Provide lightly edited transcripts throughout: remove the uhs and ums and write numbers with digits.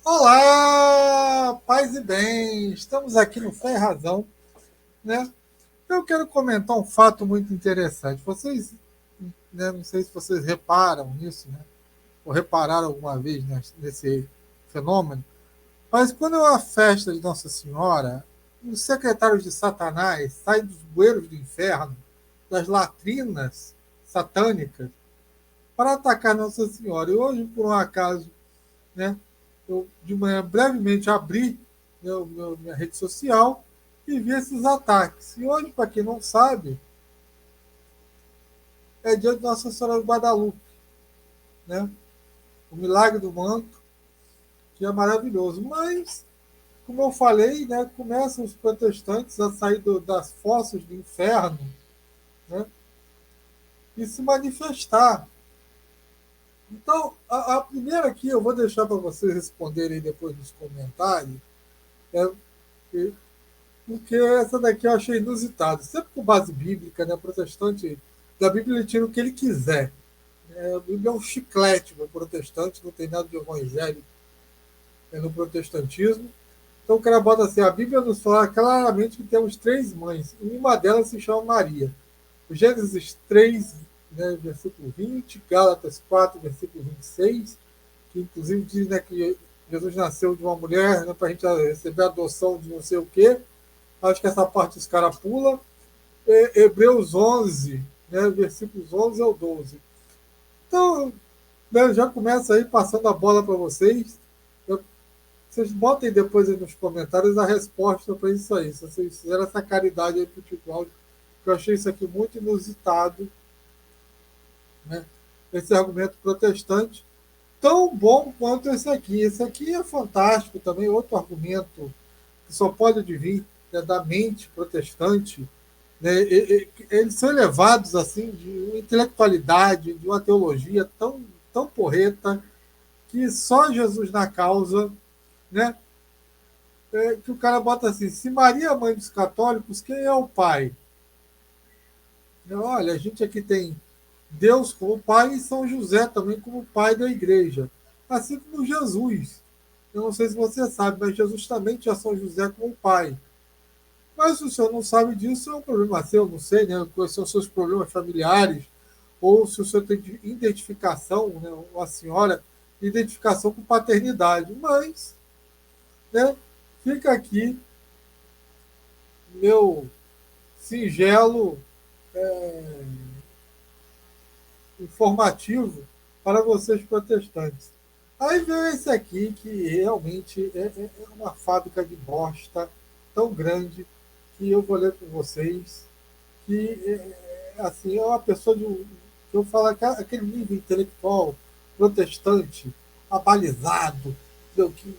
Olá, paz e bem. Estamos aqui no Fé e Razão, né? Eu quero comentar um fato muito interessante. Vocês, né, não sei se vocês reparam nisso, né? Ou repararam alguma vez, né, nesse fenômeno, mas quando é uma festa de Nossa Senhora, os secretários de Satanás saem dos bueiros do inferno, das latrinas satânicas, para atacar Nossa Senhora. E hoje, por um acaso, né? Eu de manhã brevemente abri, né, minha rede social e vi esses ataques. E hoje, para quem não sabe, é dia de Nossa Senhora de Guadalupe, né? O milagre do manto, que é maravilhoso. Mas, como eu falei, né, começam os protestantes a sair das fossas do inferno, né, e se manifestar. Então, a primeira aqui, eu vou deixar para vocês responderem depois nos comentários, é, porque essa daqui eu achei inusitada. Sempre com base bíblica, né? Protestante, da Bíblia ele tira o que ele quiser. A Bíblia é um chiclete no protestante, não tem nada de evangelho no protestantismo. Então o cara bota assim, a Bíblia nos fala claramente que temos três mães, e uma delas se chama Maria. O Gênesis 3, né, versículo 20, Gálatas 4, versículo 26, que inclusive diz, né, que Jesus nasceu de uma mulher, né, para a gente receber a adoção de não sei o quê. Acho que essa parte os caras pulam. Hebreus 11, né, versículos 11 ao 12. Então, né, já começa aí passando a bola para vocês. Vocês botem depois aí nos comentários a resposta para isso aí. Se vocês fizeram essa caridade aí para o Tio Cláudio, que eu achei isso aqui muito inusitado, né? Esse argumento protestante, tão bom quanto esse aqui. Esse aqui é fantástico também, outro argumento que só pode advir, né, da mente protestante, né, eles são elevados assim de uma intelectualidade, de uma teologia tão porreta que só Jesus na causa, né? Que o cara bota assim: se Maria é a mãe dos católicos, quem é o pai? Olha, a gente aqui tem Deus como pai e São José também como pai da igreja, assim como Jesus. Eu não sei se você sabe, mas Jesus também tinha São José como pai. Mas se o senhor não sabe disso, é um problema seu, não sei, né? Quais são os seus problemas familiares, ou se o senhor tem identificação, né? Ou a senhora, identificação com paternidade. Mas, né? Fica aqui meu singelo informativo para vocês protestantes. Aí vem esse aqui, que realmente é uma fábrica de bosta tão grande, que eu vou ler com vocês, que assim, é uma pessoa que eu falo, aquele nível intelectual protestante, abalizado, que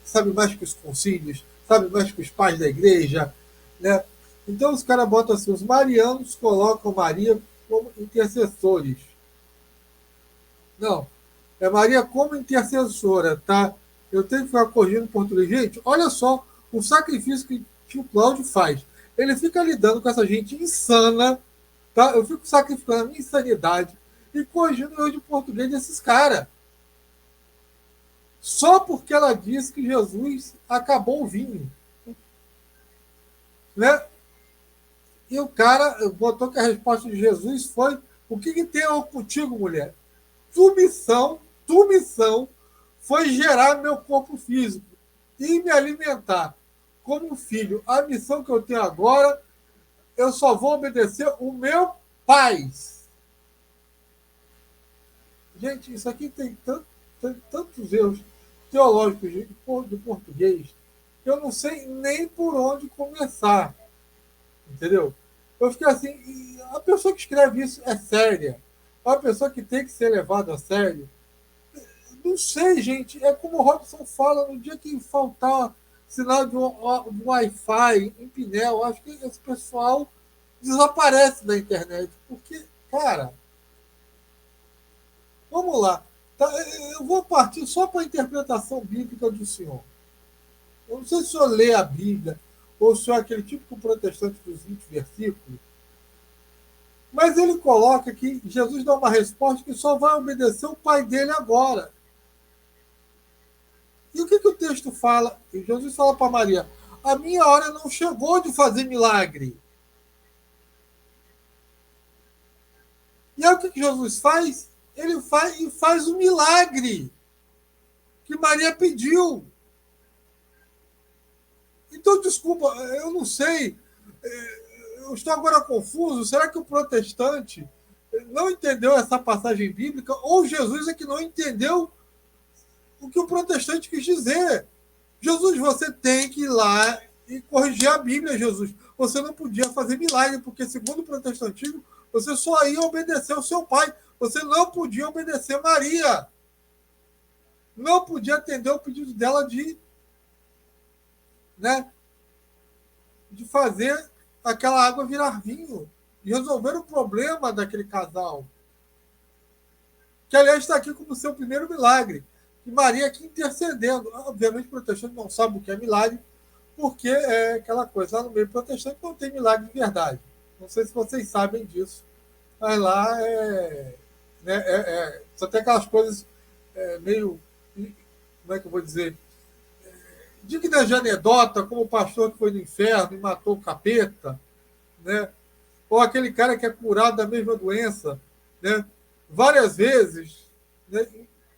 sabe mais que os concílios, sabe mais que os pais da igreja, né? Então os caras botam assim, os marianos colocam Maria como intercessores. Não, é Maria como intercessora, tá? Eu tenho que ficar corrigindo em português. Gente, olha só o sacrifício que o tio Cláudio faz. Ele fica lidando com essa gente insana, tá? Eu fico sacrificando a minha insanidade e corrigindo o erro de português desses caras. Só porque ela disse que Jesus acabou o vinho, né? E o cara botou que a resposta de Jesus foi: o que tem a ver contigo, mulher? Tu missão foi gerar meu corpo físico e me alimentar como filho. A missão que eu tenho agora, eu só vou obedecer o meu pai. Gente, isso aqui tem tantos erros teológicos de português que eu não sei nem por onde começar, entendeu? Eu fiquei assim, a pessoa que escreve isso é séria? É uma pessoa que tem que ser levada a sério? Não sei, gente. É como o Robson fala, no dia que faltar sinal de Wi-Fi em Pinel, acho que esse pessoal desaparece da internet. Porque, cara, vamos lá. Tá, eu vou partir só para a interpretação bíblica do senhor. Eu não sei se o senhor lê a Bíblia, ou se o senhor é aquele típico protestante dos 20 versículos, mas ele coloca que Jesus dá uma resposta que só vai obedecer o pai dele agora. E o que o texto fala? E Jesus fala para Maria: a minha hora não chegou de fazer milagre. E aí o que Jesus faz? Ele faz um milagre que Maria pediu. Então, desculpa, eu não sei. Eu estou agora confuso. Será que o protestante não entendeu essa passagem bíblica? Ou Jesus é que não entendeu o que o protestante quis dizer? Jesus, você tem que ir lá e corrigir a Bíblia, Jesus. Você não podia fazer milagre, porque, segundo o protestantismo, você só ia obedecer ao seu pai. Você não podia obedecer Maria. Não podia atender o pedido dela né, de fazer aquela água virar vinho. E resolver o problema daquele casal. Que, aliás, está aqui como seu primeiro milagre. E Maria aqui intercedendo. Obviamente, o protestante não sabe o que é milagre, porque é aquela coisa, lá no meio protestante não tem milagre de verdade. Não sei se vocês sabem disso, mas lá só tem aquelas coisas meio, como é que eu vou dizer, dignas de anedota, como o pastor que foi no inferno e matou o capeta, né? Ou aquele cara que é curado da mesma doença, né? Várias vezes, né?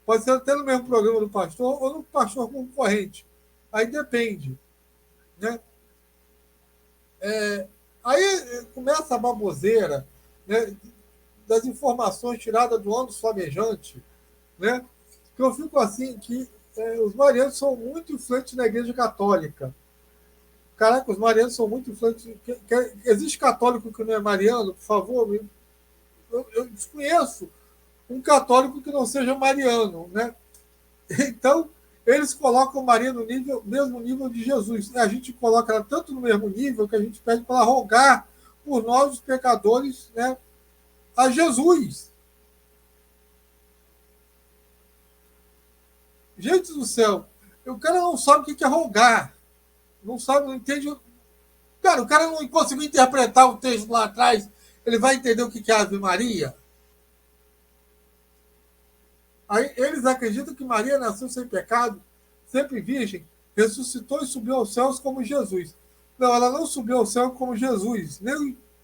Pode ser até no mesmo programa do pastor ou no pastor concorrente. Aí depende, né? Aí começa a baboseira, né, das informações tiradas do ânus flamejante, né? Que eu fico assim, que os marianos são muito influentes na igreja católica. Caraca, os marianos são muito influentes. Existe católico que não é mariano? Por favor, eu desconheço um católico que não seja mariano, né? Então, eles colocam Maria no mesmo nível de Jesus. A gente coloca ela tanto no mesmo nível que a gente pede para ela rogar por nós, os pecadores, né, a Jesus. Gente do céu, o cara não sabe o que é rogar. Não sabe, não entende. Cara, o cara não conseguiu interpretar o texto lá atrás. Ele vai entender o que é Ave Maria? Aí eles acreditam que Maria nasceu sem pecado, sempre virgem, ressuscitou e subiu aos céus como Jesus. Não, ela não subiu ao céu como Jesus.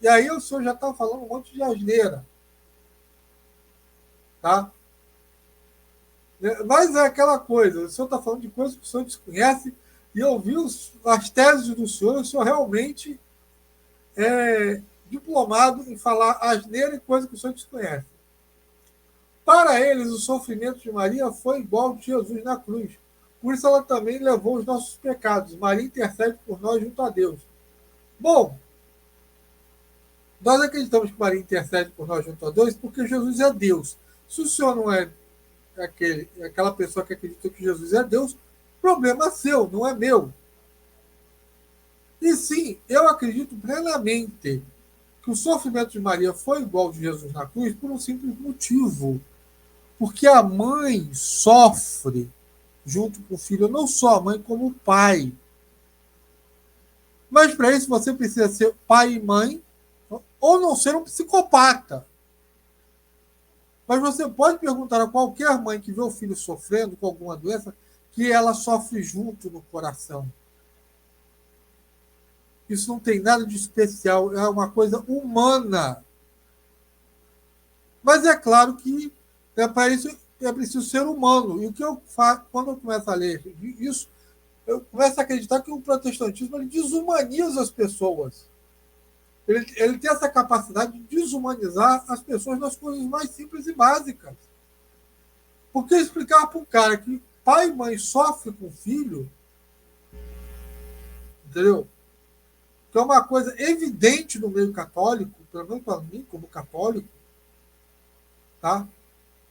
E aí o senhor já está falando um monte de asneira. Tá? Mas é aquela coisa, o senhor está falando de coisas que o senhor desconhece, e eu vi as teses do senhor, o senhor realmente é diplomado em falar asneira e coisa que o senhor desconhece. Para eles, o sofrimento de Maria foi igual ao de Jesus na cruz. Por isso ela também levou os nossos pecados. Maria intercede por nós junto a Deus. Bom, nós acreditamos que Maria intercede por nós junto a Deus porque Jesus é Deus. Se o senhor não é aquela pessoa que acredita que Jesus é Deus, problema seu, não é meu. E sim, eu acredito plenamente que o sofrimento de Maria foi igual ao de Jesus na cruz por um simples motivo. Porque a mãe sofre junto com o filho, não só a mãe, como o pai. Mas para isso você precisa ser pai e mãe, ou não ser um psicopata. Mas você pode perguntar a qualquer mãe que vê o filho sofrendo com alguma doença, que ela sofre junto no coração. Isso não tem nada de especial, é uma coisa humana. Mas é claro que para isso é preciso ser humano. E o que eu faço, quando eu começo a ler isso, eu começo a acreditar que o protestantismo ele desumaniza as pessoas. Ele tem essa capacidade de desumanizar as pessoas nas coisas mais simples e básicas. Porque explicar para um cara que pai e mãe sofrem com o filho, entendeu? Que é uma coisa evidente no meio católico, pelo menos para mim, como católico, tá?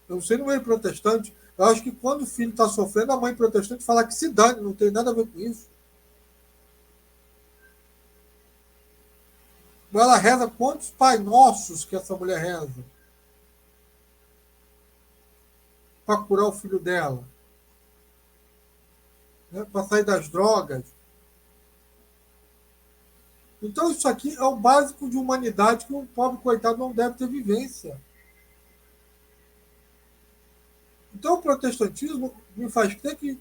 Eu não sei no meio protestante, eu acho que quando o filho está sofrendo, a mãe protestante fala que se dane, não tem nada a ver com isso. Ela reza quantos Pai Nossos que essa mulher reza para curar o filho dela, né? Para sair das drogas. Então isso aqui é o básico de humanidade que um pobre coitado não deve ter vivência. Então o protestantismo me faz crer que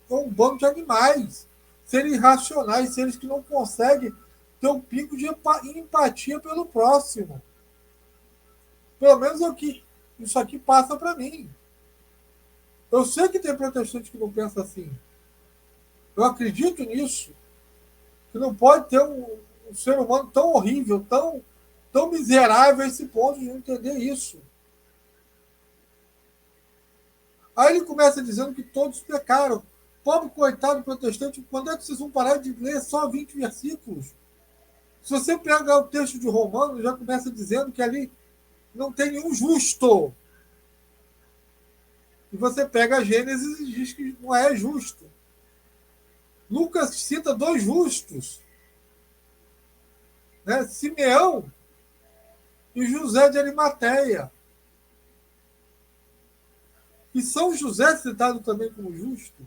um bando de animais, seres irracionais, seres que não conseguem ter um pingo de empatia pelo próximo. Pelo menos é o que isso aqui passa para mim. Eu sei que tem protestante que não pensa assim. Eu acredito nisso. Que não pode ter um ser humano tão horrível, tão miserável a esse ponto de não entender isso. Aí ele começa dizendo que todos pecaram. Pobre coitado protestante, quando é que vocês vão parar de ler só 20 versículos? Se você pegar o texto de Romanos, já começa dizendo que ali não tem nenhum justo. E você pega a Gênesis e diz que não é justo. Lucas cita dois justos, né? Simeão e José de Arimateia. E São José é citado também como justo.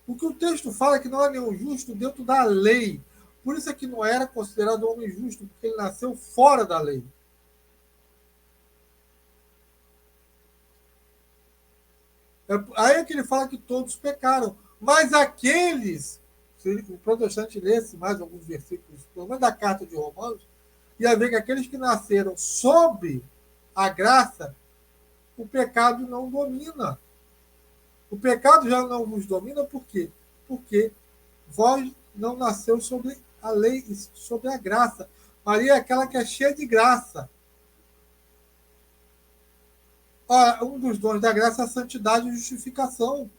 O que o texto fala é que não há nenhum justo dentro da lei. Por isso é que não era considerado homem justo, porque ele nasceu fora da lei. Aí é que ele fala que todos pecaram. Mas aqueles, se o protestante lesse mais alguns versículos, pelo menos da carta de Romanos, ia ver que aqueles que nasceram sob a graça, o pecado não domina. O pecado já não vos domina por quê? Porque vós não nasceu sobre a lei, sobre a graça. Maria é aquela que é cheia de graça. Ora, um dos dons da graça é a santidade e justificação.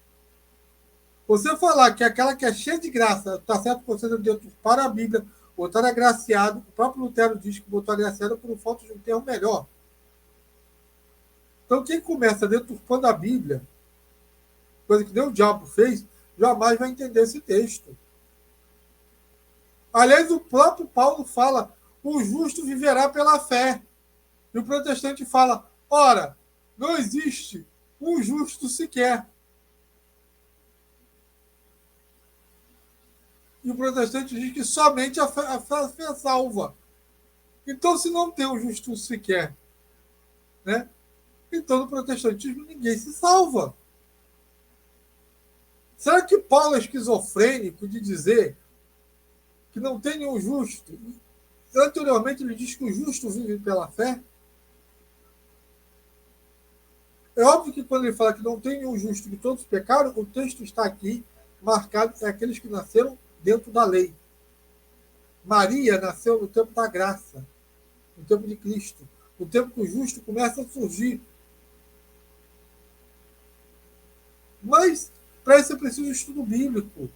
Você falar que aquela que é cheia de graça, está certo que você dentro para a Bíblia, botar agraciado, o próprio Lutero diz que botou agraciado por falta de um termo melhor. Então, quem começa deturpando a Bíblia, coisa que nem o diabo fez, jamais vai entender esse texto. Aliás, o próprio Paulo fala: o justo viverá pela fé. E o protestante fala: ora, não existe um justo sequer. E o protestante diz que somente a fé salva. Então, se não tem um justo sequer, né? Então, no protestantismo, ninguém se salva. Será que Paulo é esquizofrênico de dizer que não tem nenhum justo? Anteriormente, ele diz que o justo vive pela fé. É óbvio que quando ele fala que não tem nenhum justo, que todos pecaram, o texto está aqui marcado, é aqueles que nasceram dentro da lei. Maria nasceu no tempo da graça, no tempo de Cristo, no tempo que o justo começa a surgir. Mas, para isso é preciso estudo bíblico.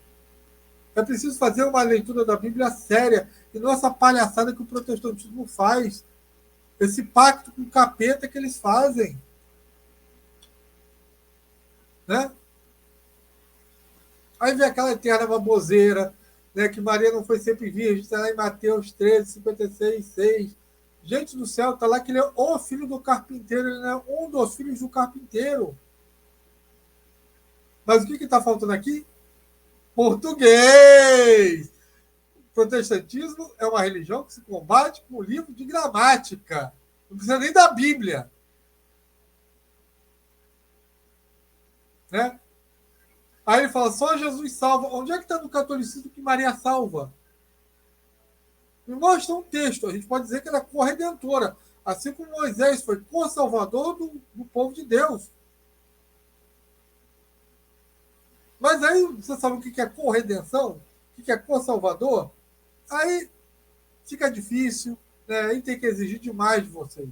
É preciso fazer uma leitura da Bíblia séria, e não essa palhaçada que o protestantismo faz, esse pacto com o capeta que eles fazem. Né? Aí vem aquela eterna baboseira, né, que Maria não foi sempre virgem, está lá em Mateus 13, 56, 6. Gente do céu, está lá que ele é o filho do carpinteiro, ele não é um dos filhos do carpinteiro. Mas o que está faltando aqui? Português! O protestantismo é uma religião que se combate com o livro de gramática. Não precisa nem da Bíblia. Né? Aí ele fala, só Jesus salva. Onde é que está no catolicismo que Maria salva? Me mostra um texto. A gente pode dizer que ela é corredentora. Assim como Moisés foi co-salvador do povo de Deus. Mas aí você sabe o que é corredenção? O que é co-salvador? Aí fica difícil, né? Aí tem que exigir demais de vocês.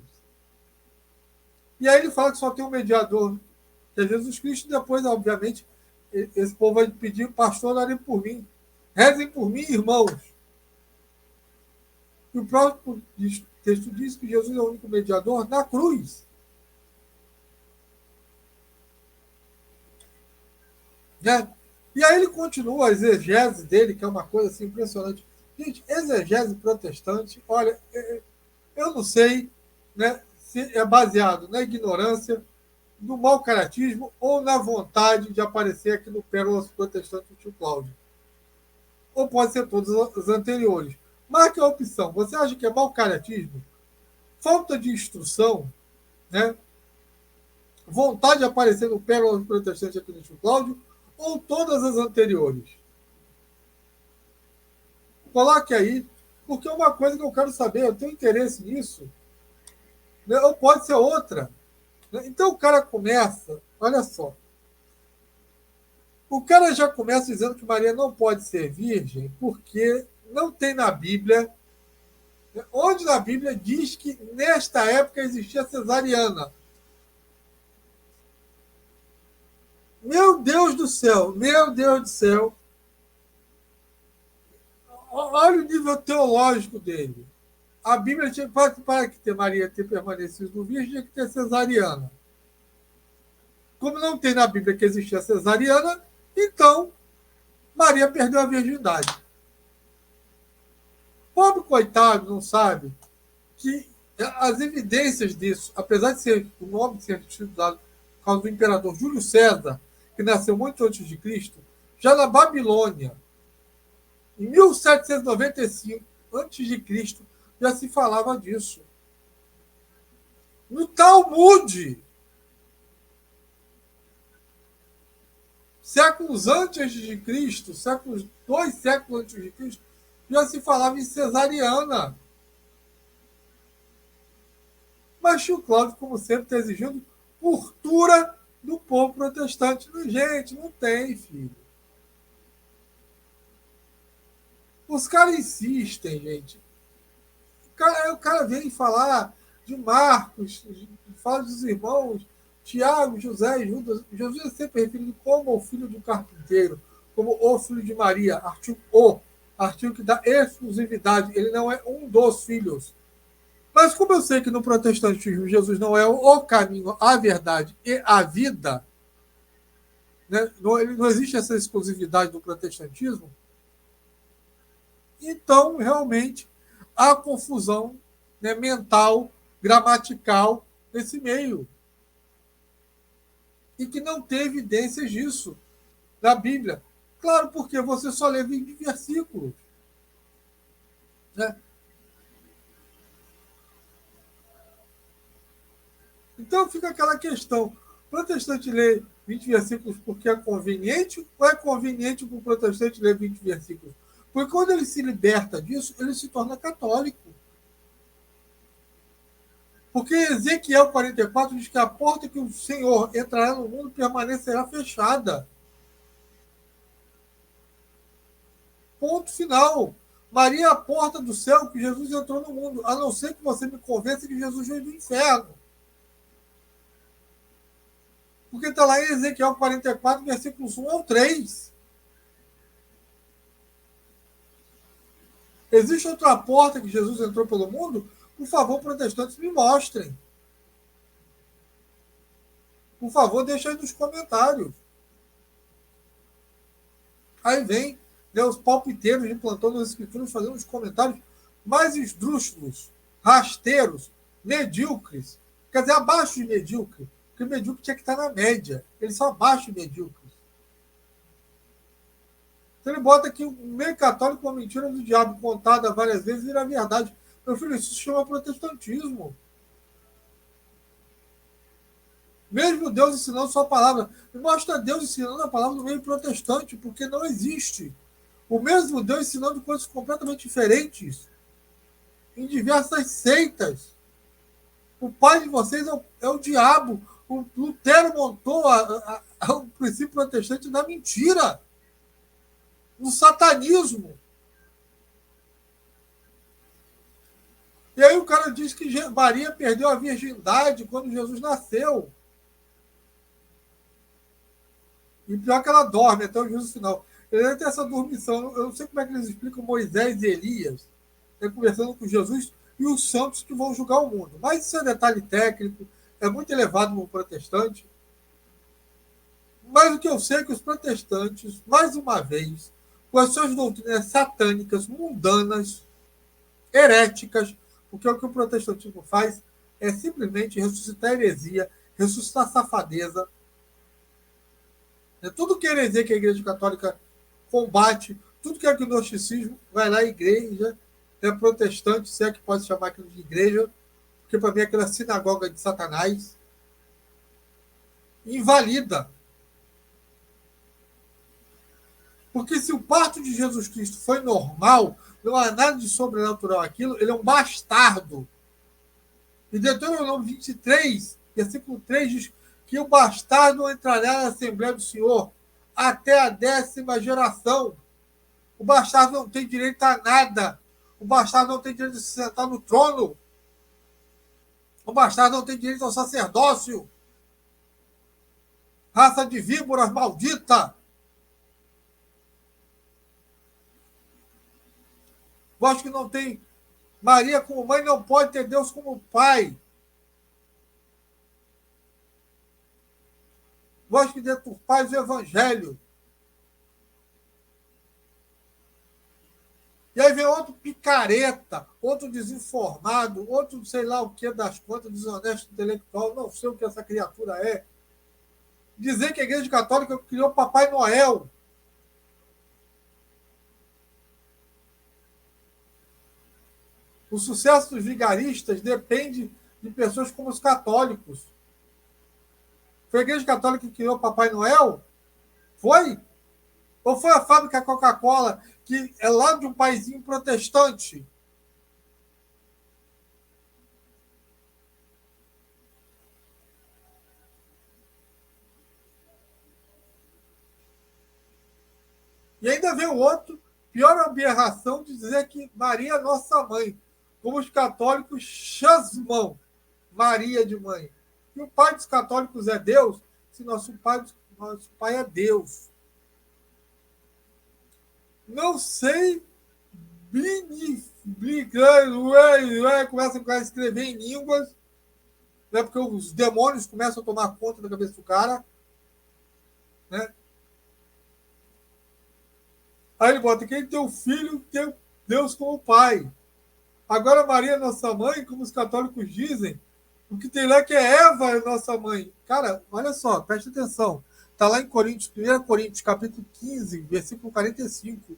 E aí ele fala que só tem um mediador, que é Jesus Cristo, e depois, obviamente, esse povo vai pedir, pastor, orem por mim. Rezem por mim, irmãos. E o próprio texto diz que Jesus é o único mediador na cruz. Né? E aí ele continua a exegese dele, que é uma coisa assim, impressionante. Gente, exegese protestante, olha, eu não sei, né, se é baseado na ignorância, no mau caratismo ou na vontade de aparecer aqui no Pérolas Protestantes do tio Cláudio. Ou pode ser todos os anteriores. Marque a opção. Você acha que é mau caratismo? Falta de instrução? Né? Vontade de aparecer no Pérolas Protestantes aqui no tio Cláudio? ou todas as anteriores? Coloque aí, porque é uma coisa que eu quero saber, eu tenho interesse nisso, né? Ou pode ser outra. Né? Então o cara começa, olha só, o cara já começa dizendo que Maria não pode ser virgem porque não tem na Bíblia, né? Onde na Bíblia diz que nesta época existia cesariana. Meu Deus do céu, meu Deus do céu. Olha o nível teológico dele. A Bíblia tinha para que ter Maria ter permanecido virgem, tinha que ter cesariana. Como não tem na Bíblia que existia cesariana, então Maria perdeu a virgindade. Pobre coitado não sabe que as evidências disso, apesar de ser o nome ser estudado por causa do imperador Júlio César, que nasceu muito antes de Cristo, já na Babilônia, em 1795 antes de Cristo, já se falava disso. No Talmud, séculos antes de Cristo, dois séculos antes de Cristo, já se falava em cesariana. Mas Tio Cláudio, como sempre, está exigindo cultura do povo protestante. Gente, não tem, filho. Os caras insistem, gente. O cara vem falar de Marcos, fala dos irmãos Tiago, José e Judas. Jesus é sempre referido como o filho do carpinteiro, como o filho de Maria, artigo que dá exclusividade. Ele não é um dos filhos. Mas como eu sei que no protestantismo Jesus não é o caminho, a verdade e a vida, né? Não existe essa exclusividade do protestantismo, então realmente há confusão, né, mental, gramatical nesse meio. E que não tem evidências disso na Bíblia. Claro, porque você só lê 20 versículos. Né? Então fica aquela questão: o protestante lê 20 versículos porque é conveniente, ou é conveniente para o protestante ler 20 versículos? Porque quando ele se liberta disso, ele se torna católico. Porque Ezequiel 44 diz que a porta que o Senhor entrará no mundo permanecerá fechada. Ponto final. Maria é a porta do céu que Jesus entrou no mundo, a não ser que você me convença que Jesus veio do inferno. Porque está lá em Ezequiel 44, versículos 1 ao 3. Existe outra porta que Jesus entrou pelo mundo? Por favor, protestantes, me mostrem. Por favor, deixa aí nos comentários. Aí vem, né, os palpiteiros de plantão das escrituras fazendo os comentários mais esdrúxulos, rasteiros, medíocres. Quer dizer, abaixo de medíocre. Porque medíocre tinha que estar na média. Eles são abaixo de medíocres. Então ele bota aqui o meio católico, uma mentira do diabo contada várias vezes vira verdade. Meu filho, isso se chama protestantismo. Mesmo Deus ensinando sua palavra. Me mostra Deus ensinando a palavra no meio protestante, porque não existe. O mesmo Deus ensinando coisas completamente diferentes em diversas seitas. O pai de vocês é o diabo. O Lutero montou o princípio protestante da mentira, no satanismo. E aí o cara diz que Maria perdeu a virgindade quando Jesus nasceu. E pior que ela dorme até o juízo final. Ele tem essa dormição. Eu não sei como é que eles explicam Moisés e Elias, né, conversando com Jesus e os santos que vão julgar o mundo. Mas isso é detalhe técnico, é muito elevado no protestante. Mas o que eu sei é que os protestantes, mais uma vez, com as suas doutrinas satânicas, mundanas, heréticas, porque o que o protestantismo faz é simplesmente ressuscitar heresia, ressuscitar safadeza. Tudo que é heresia que a Igreja Católica combate, tudo que é gnosticismo, vai lá à igreja, é protestante, se é que pode chamar aquilo de igreja, porque para mim é aquela sinagoga de Satanás, invalida. Porque se o parto de Jesus Cristo foi normal, não há nada de sobrenatural aquilo, ele é um bastardo. E Deuteronômio 23, versículo 3 diz que o bastardo não entrará na Assembleia do Senhor até a 10ª geração. O bastardo não tem direito a nada. O bastardo não tem direito de se sentar no trono. O bastardo não tem direito ao sacerdócio. Raça de víboras maldita. Vós que não tem Maria como mãe, não pode ter Deus como pai. Vós que deturpais o evangelho. E aí vem outro picareta, outro desinformado, outro sei lá o que das contas, desonesto intelectual, não sei o que essa criatura é. Dizer que a Igreja Católica criou Papai Noel. O sucesso dos vigaristas depende de pessoas como os católicos. Foi a Igreja Católica que criou Papai Noel? Foi? Ou foi a fábrica Coca-Cola, que é lá de um paizinho protestante? E ainda vem o outro, pior aberração, de dizer que Maria é nossa mãe. Como os católicos chasmam Maria de mãe. E o pai dos católicos é Deus, se nosso pai é Deus. Não sei, começa a escrever em línguas, né, porque os demônios começam a tomar conta da cabeça do cara. Né? Aí ele bota, quem tem o filho tem Deus como pai. Agora Maria é nossa mãe, como os católicos dizem, o que tem lá é que Eva é nossa mãe. Cara, olha só, preste atenção. Está lá em Coríntios, 1 Coríntios, capítulo 15, versículo 45.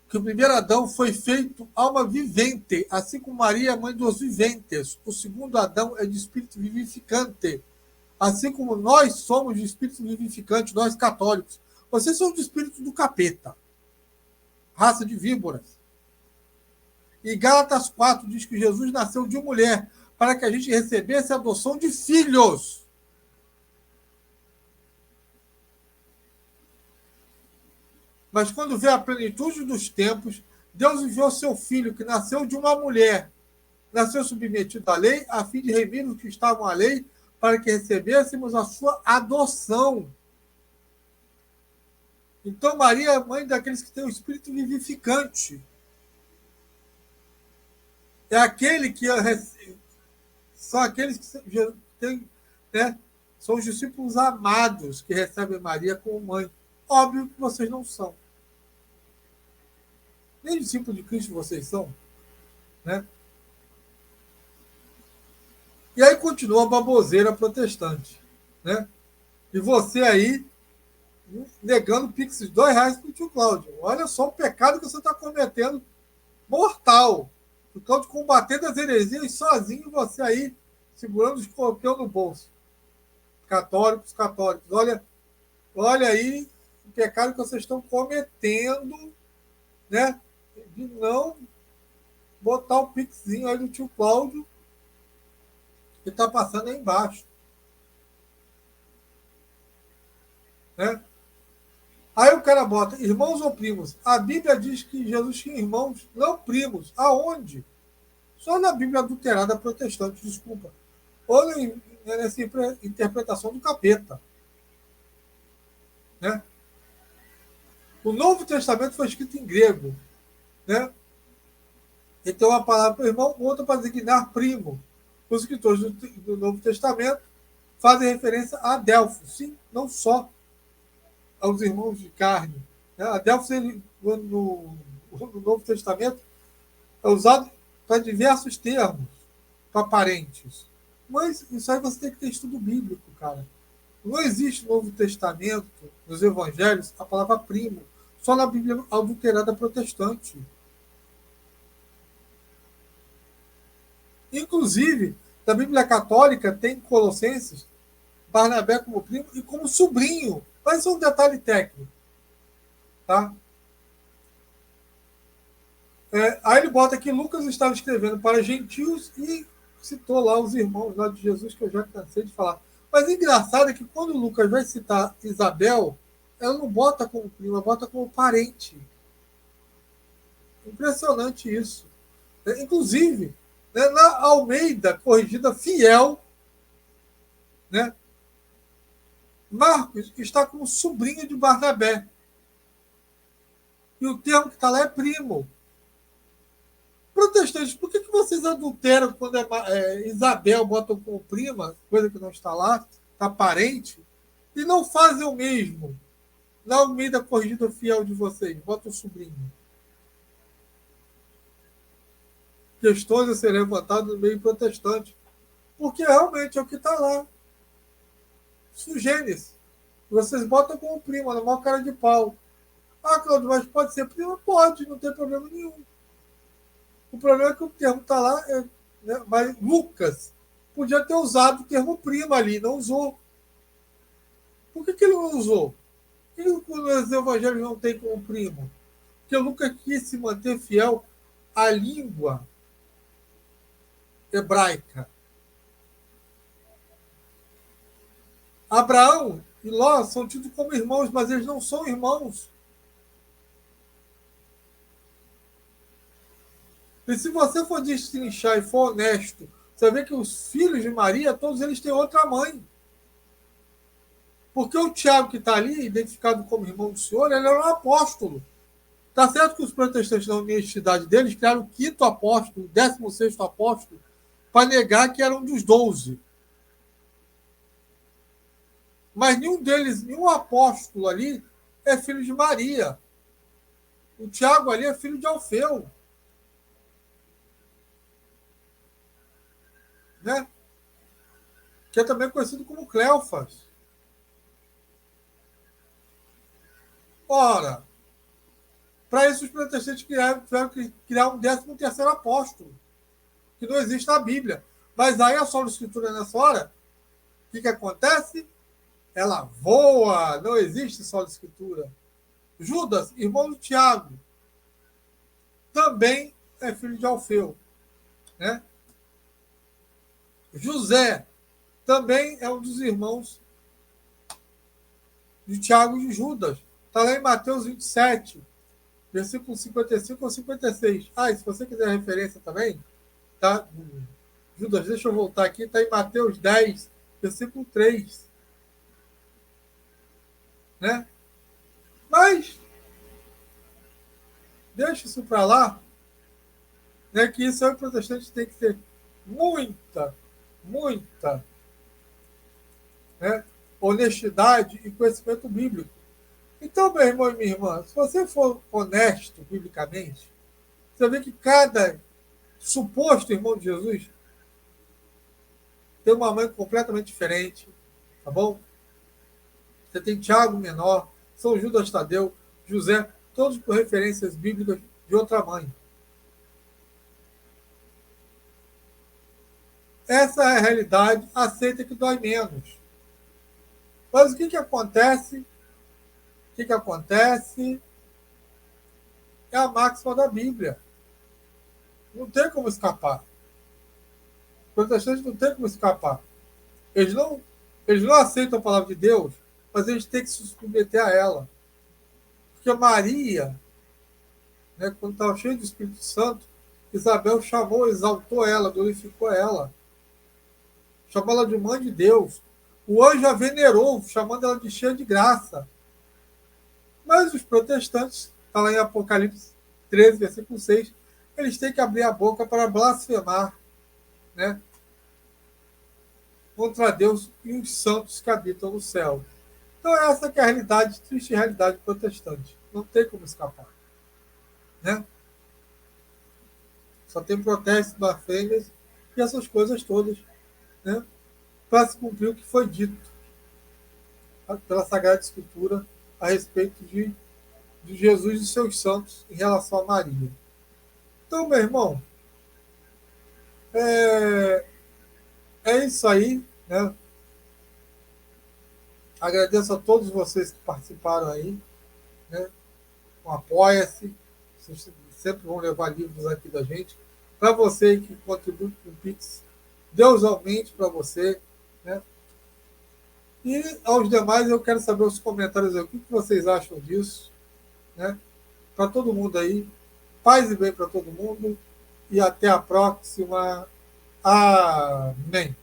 Que o primeiro Adão foi feito alma vivente, assim como Maria é mãe dos viventes. O segundo Adão é de espírito vivificante, assim como nós somos de espírito vivificante, nós católicos. Vocês são de espírito do capeta, raça de víboras. E Gálatas 4 diz que Jesus nasceu de mulher para que a gente recebesse a adoção de filhos. Mas quando veio a plenitude dos tempos, Deus enviou seu filho, que nasceu de uma mulher, nasceu submetido à lei, a fim de remir os que estavam à lei, para que recebêssemos a sua adoção. Então, Maria é mãe daqueles que têm o espírito vivificante. É aquele que são aqueles que têm, né, são os discípulos amados que recebem Maria como mãe. Óbvio que vocês não são. Nem discípulos de Cristo vocês são. Né? E aí continua a baboseira protestante. Né? E você aí negando Pix de R$2 para o tio Cláudio. Olha só o pecado que você está cometendo, mortal. O Cláudio combatendo as heresias sozinho, você aí segurando o escorpião no bolso. Católicos. Olha aí o pecado que vocês estão cometendo, né? De não botar o pixinho aí do tio Cláudio que está passando aí embaixo. Né? Aí o cara bota, irmãos ou primos? A Bíblia diz que Jesus tinha irmãos, não primos. Aonde? Só na Bíblia adulterada protestante, desculpa. Ou nessa interpretação do capeta. Né? O Novo Testamento foi escrito em grego. Né? Então, uma palavra para irmão, outra para designar primo. Os escritores do Novo Testamento fazem referência a Adelfos. Sim, não só aos irmãos de carne. Né? Adelfos, no Novo Testamento, é usado para diversos termos, para parentes. Mas isso aí você tem que ter estudo bíblico, cara. Não existe no Novo Testamento, nos Evangelhos, a palavra primo. Só na Bíblia adulterada protestante. Inclusive, na Bíblia Católica tem Colossenses, Barnabé como primo e como sobrinho. Mas isso é um detalhe técnico. Tá? Aí ele bota que Lucas estava escrevendo para gentios e citou lá os irmãos lá de Jesus, que eu já cansei de falar. Mas o engraçado é que quando Lucas vai citar Isabel, ela não bota como prima, bota como parente. Impressionante isso. Inclusive, né, na Almeida, corrigida fiel, né, Marcos está como sobrinho de Barnabé. E o termo que está lá é primo. Protestantes, por que vocês adulteram quando Isabel botam como prima, coisa que não está lá, está parente, e não fazem o mesmo? Na Almeida corrigida fiel de vocês, bota o sobrinho. Questões a ser levantadas no meio protestante. Porque realmente é o que está lá. Sugênese. Vocês botam como prima, na maior cara de pau. Ah, Claudio, mas pode ser prima? Pode, não tem problema nenhum. O problema é que o termo está lá, né? Mas Lucas podia ter usado o termo prima ali, não usou. Por que ele não usou? Por que os evangelhos não tem como primo? Porque Lucas quis se manter fiel à língua hebraica. Abraão e Ló são tidos como irmãos, mas eles não são irmãos. E se você for destrinchar e for honesto, você vê que os filhos de Maria, todos eles têm outra mãe. Porque o Tiago, que está ali, identificado como irmão do Senhor, ele era um apóstolo. Está certo que os protestantes, na honestidade deles, criaram o quinto apóstolo, o 16º apóstolo, para negar que era um dos 12. Mas nenhum deles, nenhum apóstolo ali, é filho de Maria. O Tiago ali é filho de Alfeu. Né? Que é também conhecido como Cleofas. Ora, para isso os protestantes tiveram que criar um 13º apóstolo, que não existe na Bíblia. Mas aí a sola escritura nessa hora, o que acontece? Ela voa, não existe sola escritura. Judas, irmão do Tiago, também é filho de Alfeu. Né? José também é um dos irmãos de Tiago e de Judas. Está lá em Mateus 27, versículo 55 ou 56. Ah, e se você quiser referência também, tá? Judas, deixa eu voltar aqui, está em Mateus 10, versículo 3. Né? Mas, deixa isso para lá, né, que isso aí o protestante tem que ter muita, né, honestidade e conhecimento bíblico. Então, meu irmão e minha irmã, se você for honesto biblicamente, você vê que cada suposto irmão de Jesus tem uma mãe completamente diferente, tá bom? Você tem Tiago menor, São Judas Tadeu, José, todos com referências bíblicas de outra mãe. Essa é a realidade, aceita que dói menos. Mas o que acontece? O que acontece? É a máxima da Bíblia. Não tem como escapar. Os protestantes não tem como escapar. Eles não aceitam a palavra de Deus, mas eles têm que se submeter a ela. Porque Maria, né, quando estava cheia do Espírito Santo, Isabel chamou, exaltou ela, glorificou ela. Chamou ela de mãe de Deus. O anjo a venerou, chamando ela de cheia de graça. Mas os protestantes, está lá em Apocalipse 13, versículo 6, eles têm que abrir a boca para blasfemar, né, contra Deus e os santos que habitam no céu. Então essa que é a realidade, triste realidade protestante. Não tem como escapar. Né? Só tem protesto, blasfêmias e essas coisas todas, né, para se cumprir o que foi dito pela Sagrada Escritura a respeito de Jesus e seus santos em relação a Maria. Então, meu irmão, é isso aí. Né? Agradeço a todos vocês que participaram aí. Né? com Apoia-se. Vocês sempre vão levar livros aqui da gente. Para você que contribui com o Pix, Deus aumente para você. Né? E aos demais, eu quero saber os comentários aí, o que vocês acham disso. Né? Para todo mundo aí. Paz e bem para todo mundo. E até a próxima. Amém.